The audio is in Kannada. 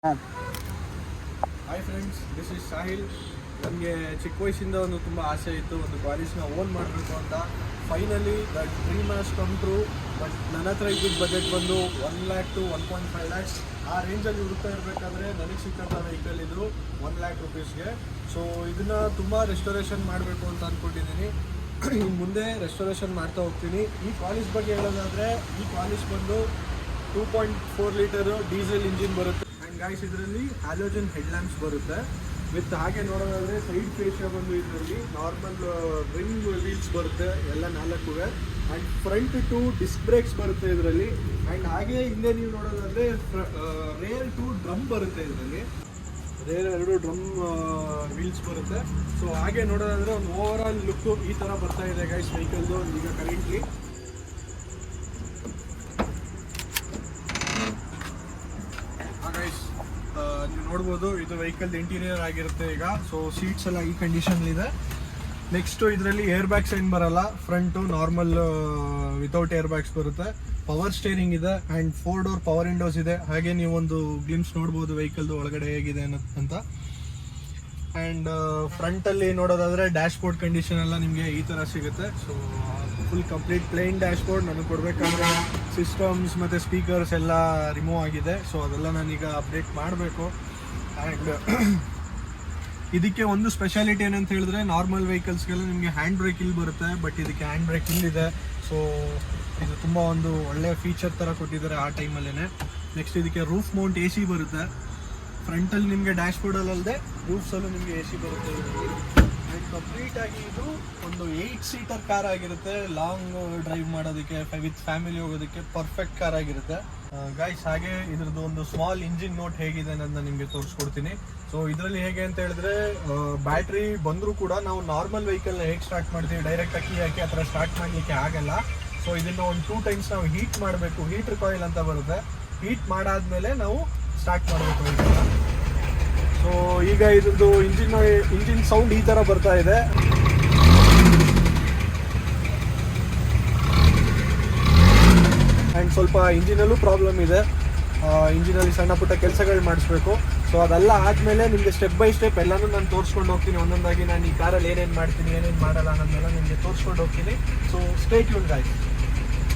Hi friends, this is Sahil. ನನಗೆ ಚಿಕ್ಕ ವಯಸ್ಸಿಂದ ತುಂಬ ಆಸೆ ಇತ್ತು, ಒಂದು ಕ್ವಾಲಿಸ್ನ ಓನ್ ಮಾಡಬೇಕು ಅಂತ. Finally that dream has come true. But ನನ್ನ ಹತ್ರ ಇದ್ದಿದ್ದ ಬಜೆಟ್ ಬಂದು 1 lakh to 1.5 lakhs. ಆ ರೇಂಜಲ್ಲಿ ಹುಡುಕ್ತಾ ಇರಬೇಕಾದ್ರೆ ನನಗೆ ಸಿಕ್ಕಂಥ ವೆಹಿಕಲ್ ಇದು 1 lakh rupeesಗೆ. ಸೊ ಇದನ್ನು ತುಂಬ ರೆಸ್ಟೋರೇಷನ್ ಮಾಡಬೇಕು ಅಂತ ಅಂದ್ಕೊಂಡಿದ್ದೀನಿ. ಇನ್ನು ಮುಂದೆ ರೆಸ್ಟೋರೇಷನ್ ಮಾಡ್ತಾ ಹೋಗ್ತೀನಿ. ಈ ಕ್ವಾಲಿಸ್ ಬಗ್ಗೆ ಹೇಳೋದಾದರೆ, ಈ ಕ್ವಾಲಿಸ್ ಬಂದು 2.4 ಲೀಟರ್ ಡೀಸೆಲ್ ಇಂಜಿನ್ ಬರುತ್ತೆ. ಆ್ಯಂಡ್ ಗಾಯ್ಸ್, ಇದರಲ್ಲಿ ಹ್ಯಾಲೋಜನ್ ಹೆಡ್ಲ್ಯಾಂಪ್ಸ್ ಬರುತ್ತೆ ವಿತ್. ಹಾಗೆ ನೋಡೋದಾದರೆ ಸೈಡ್ ಫೇಶಿಯಾ ಬಂದು ಇದರಲ್ಲಿ ನಾರ್ಮಲ್ ರಿಮ್ ವೀಲ್ಸ್ ಬರುತ್ತೆ ಎಲ್ಲ 4. ಆ್ಯಂಡ್ ಫ್ರಂಟ್ 2 ಡಿಸ್ಕ್ ಬ್ರೇಕ್ಸ್ ಬರುತ್ತೆ ಇದರಲ್ಲಿ. ಆ್ಯಂಡ್ ಹಾಗೆ ಹಿಂದೆ ನೀವು ನೋಡೋದಾದರೆ ರೇರ್ 2 ಡ್ರಮ್ ಬರುತ್ತೆ ಇದರಲ್ಲಿ. ರೇರ್ 2 ಡ್ರಮ್ ವೀಲ್ಸ್ ಬರುತ್ತೆ. ಸೊ ಹಾಗೆ ನೋಡೋದಾದರೆ ಒಂದು ಓವರ್ ಆಲ್ ಲುಕ್ಕು ಈ ಥರ ಬರ್ತಾ ಇದೆ ಗೈಸ್ ವೆಹಿಕಲ್ದು ಈಗ ಕರೆಂಟ್ಲಿ. ನೀವು ನೋಡ್ಬೋದು, ಇದು ವೆಹಿಕಲ್ ಇಂಟೀರಿಯರ್ ಆಗಿರುತ್ತೆ ಈಗ. ಸೊ ಸೀಟ್ಸ್ ಎಲ್ಲ ಈ ಕಂಡೀಷನ್ ಇದೆ. ನೆಕ್ಸ್ಟು ಇದರಲ್ಲಿ ಏರ್ ಬ್ಯಾಗ್ಸ್ ಏನು ಬರಲ್ಲ, front normal without air bags ಬರುತ್ತೆ. ಪವರ್ ಸ್ಟೇರಿಂಗ್ ಇದೆ ಆ್ಯಂಡ್ 4 ಡೋರ್ ಪವರ್ ವಿಂಡೋಸ್ ಇದೆ. ಹಾಗೆ ನೀವೊಂದು ಗ್ಲಿಮ್ಸ್ ನೋಡ್ಬೋದು ವೆಹಿಕಲ್ದು ಒಳಗಡೆ ಹೇಗಿದೆ ಅಂತ. ಆ್ಯಂಡ್ ಫ್ರಂಟಲ್ಲಿ ನೋಡೋದಾದರೆ ಡ್ಯಾಶ್ ಬೋರ್ಡ್ ಕಂಡೀಷನ್ ಎಲ್ಲ ನಿಮಗೆ ಈ ಥರ ಸಿಗುತ್ತೆ. So full complete plain dashboard. ನನಗೆ ಕೊಡಬೇಕಾದ್ರೆ ಸಿಸ್ಟಮ್ಸ್ ಮತ್ತು ಸ್ಪೀಕರ್ಸ್ ಎಲ್ಲ ರಿಮೂವ್ ಆಗಿದೆ. ಸೊ ಅದೆಲ್ಲ ನಾನೀಗ ಅಪ್ಡೇಟ್ ಮಾಡಬೇಕು. ಆ್ಯಂಡ್ ಇದಕ್ಕೆ ಒಂದು ಸ್ಪೆಷಾಲಿಟಿ ಏನಂತ ಹೇಳಿದ್ರೆ, ನಾರ್ಮಲ್ ವೆಹಿಕಲ್ಸ್ಗೆಲ್ಲ ನಿಮಗೆ ಹ್ಯಾಂಡ್ ಬ್ರೇಕ್ ಇಲ್ಲಿ ಬರುತ್ತೆ, ಬಟ್ ಇದಕ್ಕೆ ಹ್ಯಾಂಡ್ ಬ್ರೇಕ್ ಇಲ್ಲಿದೆ. ಸೊ ಇದು ತುಂಬ ಒಂದು ಒಳ್ಳೆಯ ಫೀಚರ್ ಥರ ಕೊಟ್ಟಿದ್ದಾರೆ ಆ ಟೈಮಲ್ಲೇ. ನೆಕ್ಸ್ಟ್ ಇದಕ್ಕೆ ರೂಫ್ ಮೌಂಟ್ AC ಬರುತ್ತೆ. ಫ್ರಂಟಲ್ಲಿ ನಿಮಗೆ ಡ್ಯಾಶ್ ಬೋರ್ಡಲ್ಲದೆ ರೂಫ್ಸಲ್ಲೂ ನಿಮಗೆ AC ಬರುತ್ತೆ. ಆ್ಯಂಡ್ ಕಂಪ್ಲೀಟಾಗಿ ಇದು ಒಂದು 8 ಸೀಟರ್ ಕಾರ್ ಆಗಿರುತ್ತೆ. ಲಾಂಗ್ ಡ್ರೈವ್ ಮಾಡೋದಕ್ಕೆ ವಿತ್ ಫ್ಯಾಮಿಲಿ ಹೋಗೋದಕ್ಕೆ ಪರ್ಫೆಕ್ಟ್ ಕಾರ್ ಆಗಿರುತ್ತೆ ಗೈಸ್. ಹಾಗೆ ಇದ್ರದ್ದು ಒಂದು ಸ್ಮಾಲ್ ಇಂಜಿನ್ ನೋಟ್ ಹೇಗಿದೆ ಅನ್ನೋದನ್ನ ನಿಮಗೆ ತೋರಿಸ್ಕೊಡ್ತೀನಿ. ಸೊ ಇದರಲ್ಲಿ ಹೇಗೆ ಅಂತ ಹೇಳಿದ್ರೆ, ಬ್ಯಾಟ್ರಿ ಬಂದರೂ ಕೂಡ ನಾವು ನಾರ್ಮಲ್ ವೆಹಿಕಲ್ನ ಹೇಗೆ ಸ್ಟಾರ್ಟ್ ಮಾಡ್ತೀವಿ, ಡೈರೆಕ್ಟಾಗಿ ಕೀ ಹಾಕಿ ಆ ಥರ ಸ್ಟಾರ್ಟ್ ಮಾಡಲಿಕ್ಕೆ ಆಗಲ್ಲ. ಸೊ ಇದನ್ನು ಒಂದು 2 ಟೈಮ್ಸ್ ನಾವು ಹೀಟ್ ಮಾಡಬೇಕು. ಹೀಟರ್ ಕಾಯಿಲ್ ಅಂತ ಬರುತ್ತೆ. ಹೀಟ್ ಮಾಡಾದ್ಮೇಲೆ ನಾವು ಸ್ಟಾರ್ಟ್ ಮಾಡಬೇಕು ವೆಹಿಕಲ್ನ. ಸೊ ಈಗ ಇದ್ರದ್ದು ಇಂಜಿನ್ ಸೌಂಡ್ ಈ ಥರ ಬರ್ತಾ ಇದೆ. ಆ್ಯಂಡ್ ಸ್ವಲ್ಪ ಇಂಜಿನಲ್ಲೂ ಪ್ರಾಬ್ಲಮ್ ಇದೆ. ಇಂಜಿನಲ್ಲಿ ಸಣ್ಣ ಪುಟ್ಟ ಕೆಲಸಗಳು ಮಾಡಿಸ್ಬೇಕು. ಸೊ ಅದೆಲ್ಲ ಆದಮೇಲೆ ನಿಮಗೆ ಸ್ಟೆಪ್ ಬೈ ಸ್ಟೆಪ್ ಎಲ್ಲನೂ ನಾನು ತೋರಿಸ್ಕೊಂಡು ಹೋಗ್ತೀನಿ. ಒಂದೊಂದಾಗಿ ನಾನು ಈ ಕಾರಲ್ಲಿ ಏನೇನು ಮಾಡ್ತೀನಿ, ಏನೇನು ಮಾಡಲ್ಲ ಅನ್ನೋದನ್ನೆಲ್ಲ ನಿಮಗೆ ತೋರಿಸ್ಕೊಂಡು ಹೋಗ್ತೀನಿ. So stay tune guys.